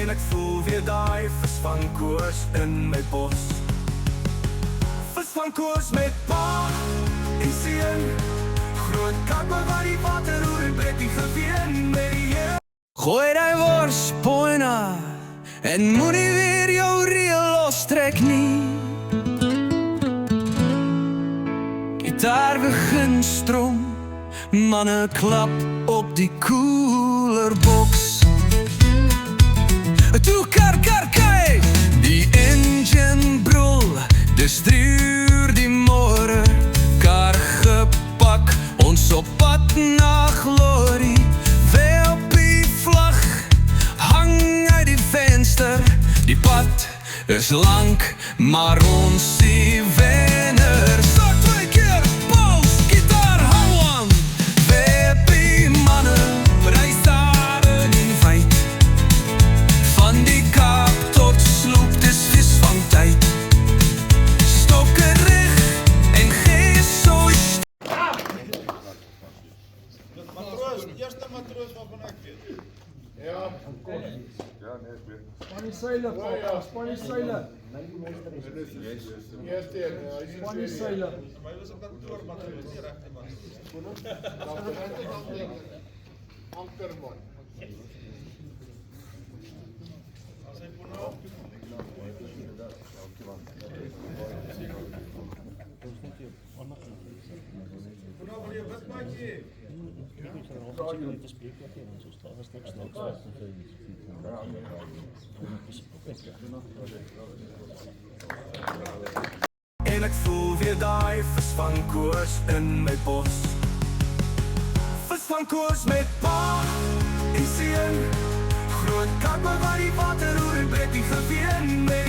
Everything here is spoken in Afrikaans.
En ek voel weer daai vis van koers in my bos. Vis van koers met pa en seun, groot kappe waar die water roer en breek die geween met die heer. Gooi die worspona en moenie weer jou reel lostrek nie. Gitaar begin strom, manne klap op die koelerboks. Toe kar, die engine brul, dis 3 uur die môre. Kar gepak, ons op pad na glorie. Op die vlag, hang uit die venster. Die pad is lang, maar ons die wenner. Sak 2 keer, pols, gitaar, hou aan. Weppie manne, reis daar in die wyd. Van die Kaap tot Sloep, dis vis van tyd. Stokke reg en gees so Matroos, eerste matroos waarvan ek weet. Ja, kom. Ja, nee, ek weet. Span die seile, papa, span die seile. Eerste een, Span die seile. my was op kantoor, maar dit is nie reg nie, man. Ankerman. As hy voor nou Voor wil jy wit maatjie? En ek voel weer daai vis van koers in my bos. Vis van koers met pa en seun, groot kappe waar die water roer en breek die geween met